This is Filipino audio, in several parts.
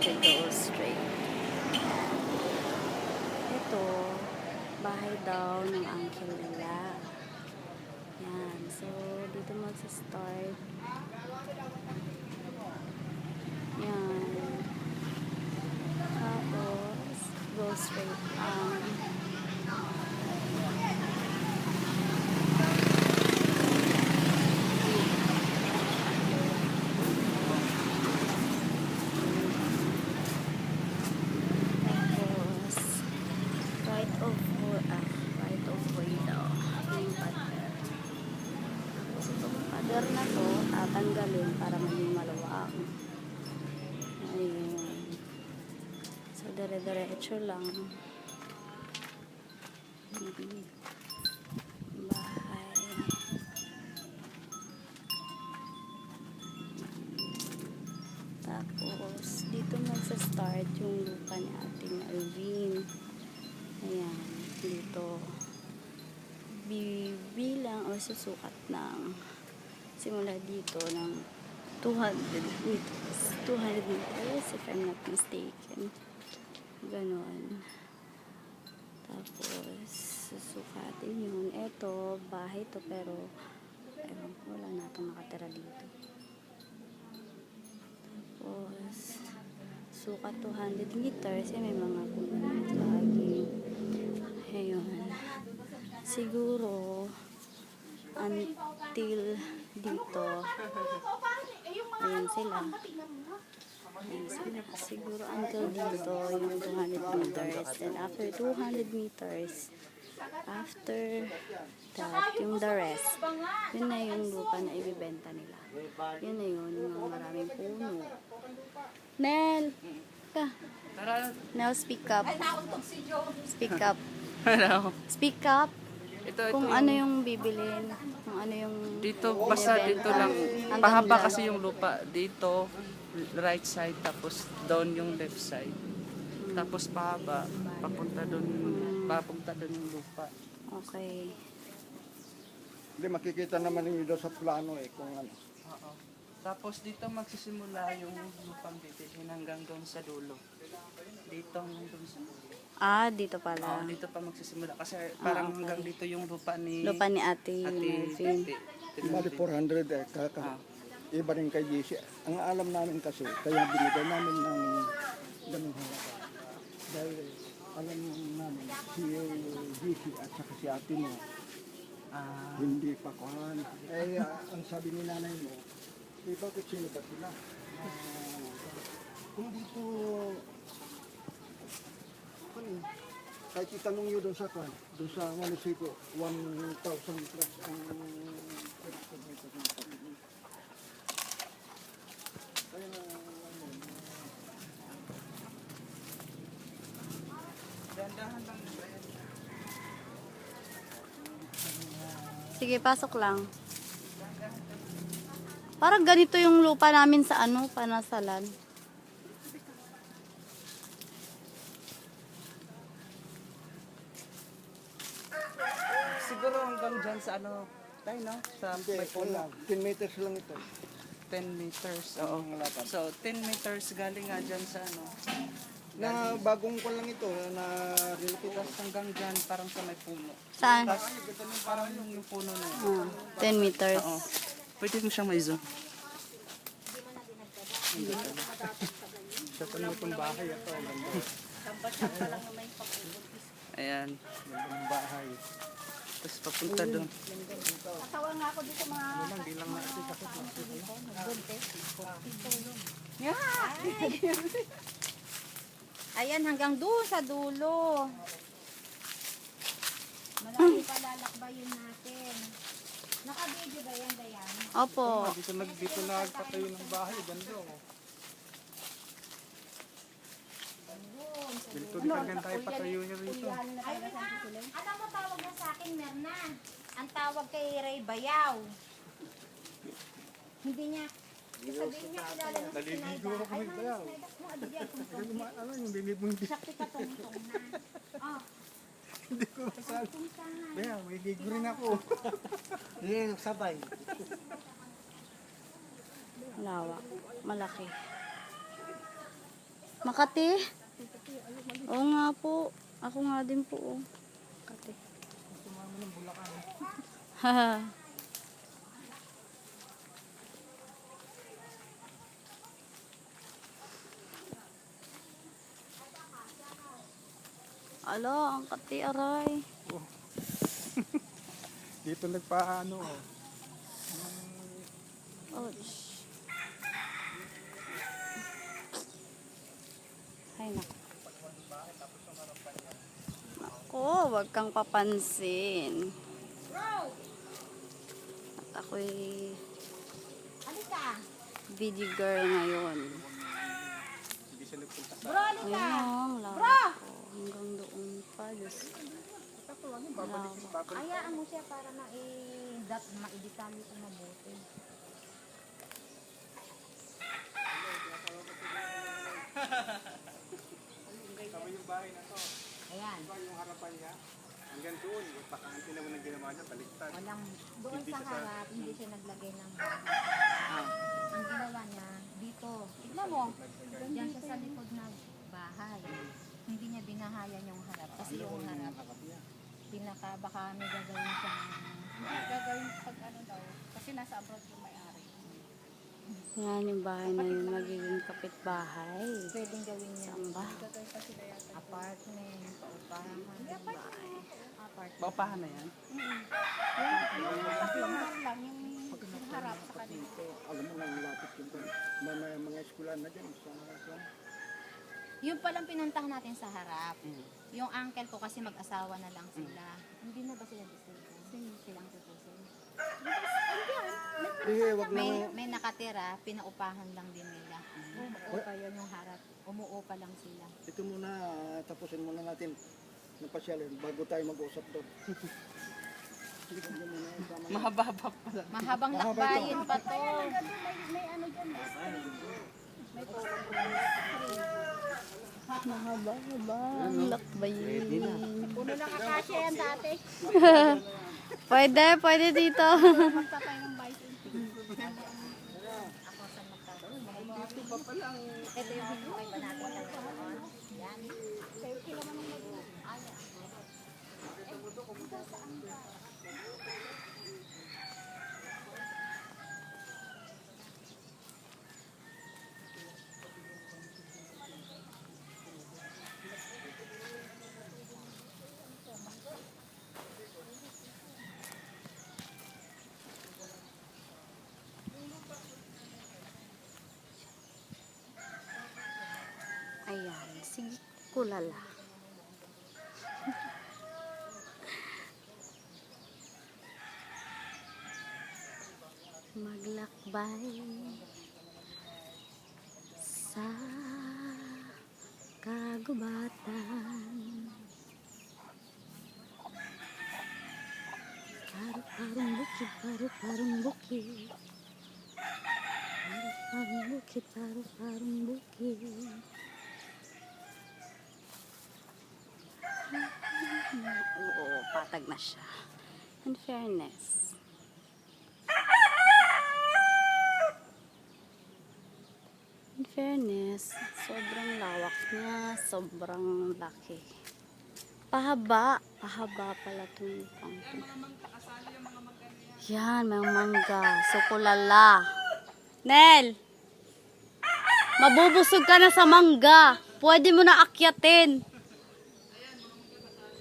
kasi go straight. Ito, bahay daw ng uncle nila. Yan. So, dito magsa-start. Yan. Tapos, go straight. Right of way daw. Yung pader. Tapos itong pader na to, tatanggalin para maging maluwag. Ayun. So, dire-diretso lang. Bahay. Tapos, dito magsa-start yung lupa ni ating Alvin. Ayan, dito bibilang o susukat ng simula dito ng 200 meters if I'm not mistaken. Ganon. Tapos susukatin yun. Eto, bahay to pero ewan, wala na itong nakatira dito. Tapos sukat 200 meters may mga puno lagi. Ayun. Siguro until dito ayan sila. Siguro until dito yung 200 meters. Then after 200 meters, after that, yung the rest, yun na yung lupa na ibibenta nila. Yun na yun, yung mga maraming puno. Nel! Ka! Now speak up. Speak up. Hello. Speak up. Ito Kung yung, ano yung bibilin, kung ano yung dito, basta dito lang. hanggang Pahaba dyan. kasi yung lupa. Dito, right side, tapos doon yung left side. Tapos pahaba, papunta doon yung lupa. Okay. Hindi, makikita naman ninyo doon sa plano kung ano. Oo. Tapos dito magsisimula yung lupang bibilhin hanggang doon sa dulo. Dito hanggang doon sa dulo. Dito pala. Dito pa magsisimula kasi parang okay. hanggang dito yung lupa ni Lupa ni Ate Melvin. Bali 400 iba rin kay GC. Ang alam namin kasi, kaya binigay namin ng ganung halaga. Dahil alam namin, si GC at saka si ate mo, hindi pa kuhan. Ang sabi ni nanay mo, bakit sino ba sila? Kung dito, kahit itanong nyo doon sa kwan, doon sa munisipyo, 1,000 plus ang kaya na Dandahan lang. Sige, pasok lang. Parang ganito yung lupa namin sa Panasalan. Siguro hanggang dyan sa tayo no? Sa may puno. 10 meters lang ito. 10 meters. Oo. So, 10 meters galing nga dyan sa Na bagong ko lang ito, na Tapos hanggang dyan, parang sa may puno. Saan? Tapos, parang yung puno na yun. 10 meters. Oo. Pwede mo siyang may-zoom. sa panutong bahay ito. Ayan. Gandang bahay. Tapos papunta doon. Kasawa nga ako dito mga... Hindi lang natin Ayan, hanggang doon sa dulo. Malaki palalakbayin natin. Naka-video ba yan, Dayan? Opo. Dito nagpatayo ng bahay, ganda Dito di kaganda tayo patayo niya rito. Ano mo tawag na sa akin, Merna? Ang tawag kay Ray Bayaw. Hindi niya. Sabihin niya, kilala mo si Naliligo ako kami Bayaw. Ano yung bibig mong Sakti ka tungtong na. Oh, hindi ko masabi. tungtong na. Bayaw, may gigo rin ako. Hindi, nagsabay. Lawak. Malaki. Makati? Oo nga po. Ako nga din po. Oh. Makati. Haha. Ala, ang kati aray. Dito nagpaano. Ouch. Ay, naku. Naku, wag kang papansin. At ako'y Halika. video girl ngayon. Bro, halika. Ayun, lawak ko. Hanggang doon pa. Diyos. Lawak. Hayaan mo siya para maiditali ko mabuti. Ayan. Yung harapan niya, hanggang doon, yung pakante naman ang ginawa niya, baliktad. Walang, doon sa harap, hindi siya naglagay ng bahay. Ang ginawa niya, dito. Tignan mo, diyan siya sa likod ng bahay. Hindi niya binahayan yung harap. Kasi yung harap, baka may gagawin siyang Gagawin pag ano daw, kasi nasa abroad yung may-ari. Yan yung bahay na yung magiging kapitbahay. pwedeng gawin niya. Saan ba? Gagawin pa sila yata. Apartment, paupahan, bahay. Apartment. Paupahan na yan. Yung patungan lang, yung harap sa kanila. Dito, alam mo lang, lapit yung doon. May mga eskulan na dyan. Yung palang pinuntahan natin sa harap. Yung uncle ko kasi mag-asawa na lang sila. Hindi na ba sila decision? Silang tutusin. Wag na. May nakatira, pinaupahan lang din nila. Umuupa yun yung harap. Umuupa lang sila. Ito muna, tapusin muna natin ng pasyalin bago tayo mag-usap doon. Mahaba-haba pala. Mahabang lakbayin pa to. May ano dyan, Mahaba-haba ang lakbayin. puno ng akasya yan dati. Pwede dito. Magtatay ng bison. Ako sa magkakaroon. Ito yung hinuhay pa natin sa ngayon. Yan. Ayan, sige kulala. Maglakbay sa kagubatan. Paru-parong bukid, paru-parong bukid. Paru-parong bukid, paru-parong bukid. Oo, patag na siya. In fairness. In fairness, sobrang lawak niya, sobrang laki. Pahaba pala itong pangto. Yan, may mangga. Sukulala. Nel! Mabubusog ka na sa mangga. Pwede mo na akyatin.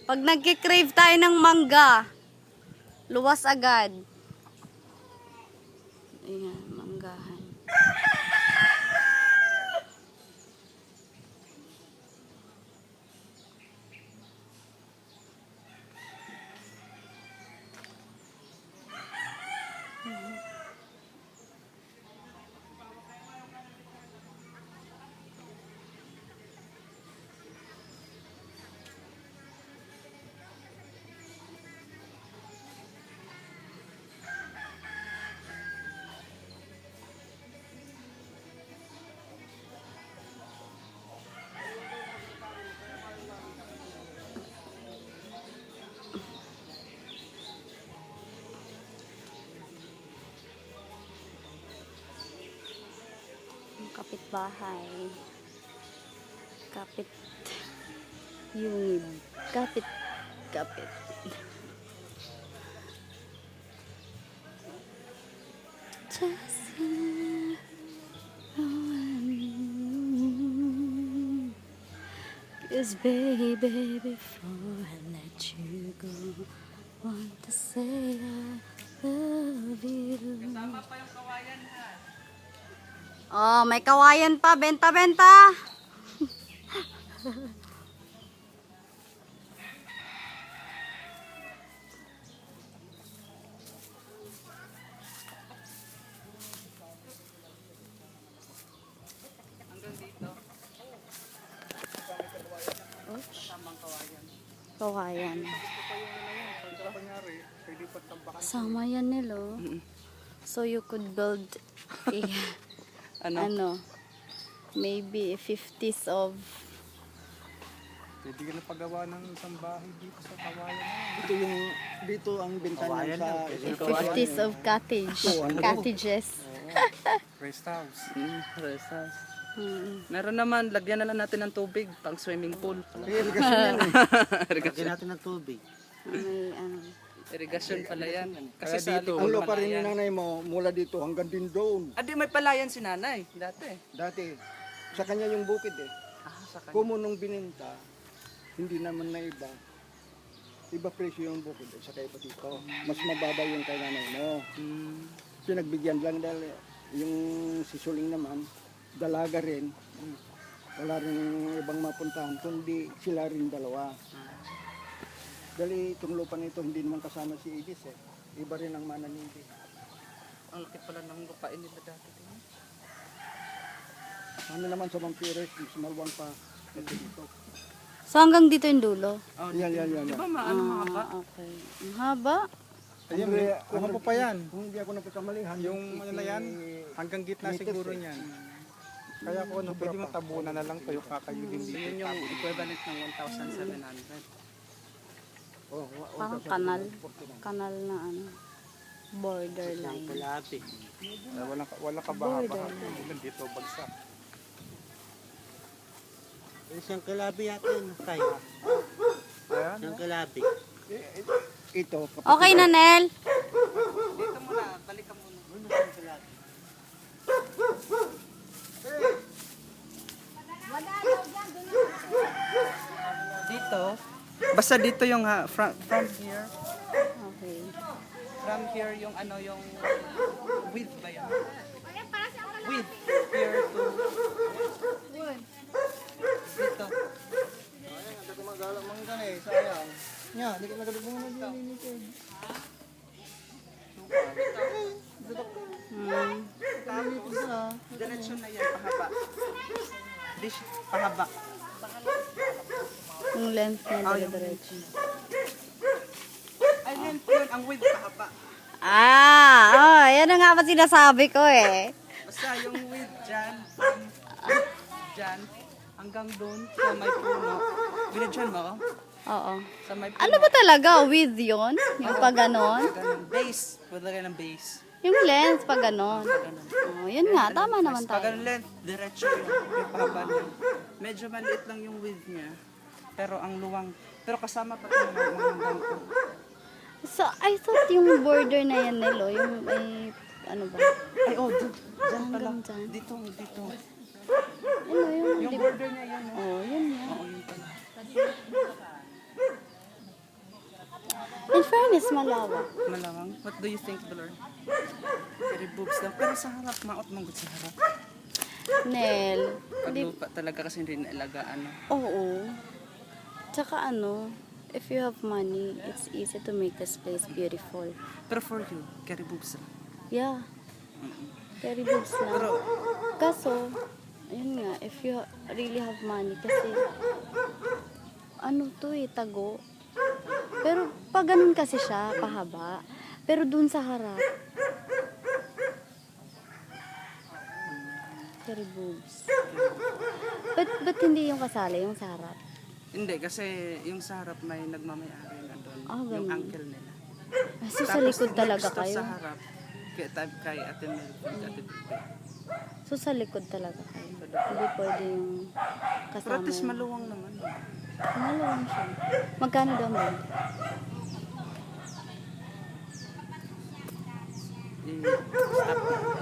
Pag nagkikrave tayo ng mangga, luwas agad. Ayan, manggahan. Kapitbahay. Kapit. Yung kapit. Kapit. Just cause baby, before I let you go, want to say I love you. Kasama pa yung kawayan ha. Oh, may kawayan pa. Benta-benta. Hanggang dito. Oops. Tamang kawayan. Kawayan. Pagka kunyari, pwede pagtambakan. Sama yan nilo. So you could build a, ano, maybe 50s of Pwede ka na pagawa ng isang bahay dito sa kawayan na. Dito ang benta niyan sa 50s of cottage. Cottages. Rest house. Rest house. Mm. Meron naman, lagyan na lang natin ng tubig, pang swimming pool. irrigation yan eh. Irrigation. natin ng tubig. May ano. Irrigation pala yan. Kasi Kaya sa dito, likod Ang lupa rin palayan. ng nanay mo, mula dito hanggang din doon. Ah, di may palayan si nanay, dati. Dati, sa kanya yung bukid eh. Ah, sa kanya. Kumo nung bininta, hindi naman na iba. Iba presyo yung bukid eh, saka iba dito. Mas mababa yung kay nanay mo. Hmm. Pinagbigyan lang dahil yung sisuling naman, dalaga rin. Wala rin ibang mapuntahan, kundi sila rin dalawa. Dahil itong lupa nito hindi naman kasama si Edis eh. Iba rin ang mana ni Edis. Ang laki pala ng lupain nila dati. Ano naman sa Vampires, mas malwang pa. Ito dito. So hanggang dito yung dulo. Oh, Yan. di ba maano mga ba? Okay. Ang haba. Ayan, kuha pa yan. Kung hindi ako nagkakamalihan, Yung ano na yan, hanggang gitna siguro niyan. Kaya ko ano, pwede mong tabunan na lang kayo kakayugin So dito. yun yung equivalent ng 1,700. Parang kanal. Kanal na ano. Borderline. Kalahati. Wala ka baha-baha. Hanggang dito, bagsak. Siyang kalabi natin, tayo. Ayan. Siyang kalabi. ito. Okay na, Nel. Dito muna, balik ka muna. Dito, basta dito yung from here, Okay. from here yung ano yung width ba yan? Width here to dito. Hindi ko magalang mga ganay, sayang. Nya, hindi ko nagalubong na dininikid. Diretso na yan, pahaba. Dish, pahaba. Yung length niya dire-diretso. Ay, length yun, ang width pahaba. Yan na nga pa sinasabi ko eh. Basta yung width dyan, dyan, hanggang doon sa may puno. Binidyan mo, oh? Oo. Sa may puno. Ano ba talaga? With yon? Yung pag ganon? Ganun. Base. Pwede rin ng base. Yung length pag ganon. Oh, yun nga. Tama naman Pag tayo. ang length, diretso yung pahaba niya. Medyo maliit lang yung width niya. Pero ang luwang. Pero kasama pa ito mga hanggang to. So, I thought yung border na yan, Nelo, yung may, ano ba? Ay, oh, dyan pala. Hanggang dyan. Dito, dito. Ano yun? Yung border niya yan. Oh, yun yan. Oo, yun pala. In fairness, malawak. Malawang. What do you think, Dolor? Very boobs daw. Pero sa harap, maot mong sa harap. Nel, Pag lupa talaga kasi hindi naalagaan. No? oo. Tsaka ano, if you have money, it's easy to make this place beautiful. Pero for you, carry boobs lang. Yeah. Very boobs lang. Pero, Kaso, ayun nga, if you really have money, kasi, ano to eh, tago. Pero, pag ganun kasi siya, pahaba. Pero dun sa harap, very boobs. But hindi yung kasali, yung sa harap. hindi, kasi yung sa harap may nagmamayari na doon. Ah, yung ganun. uncle nila. So, sa likod talaga next to kayo. Sa harap, kay Ate Mel, Ate Pipe. So sa likod talaga kayo. Hindi pwede yung Pero kasama. at least maluwang naman. Maluwang siya. Magkano daw ba? Stop na.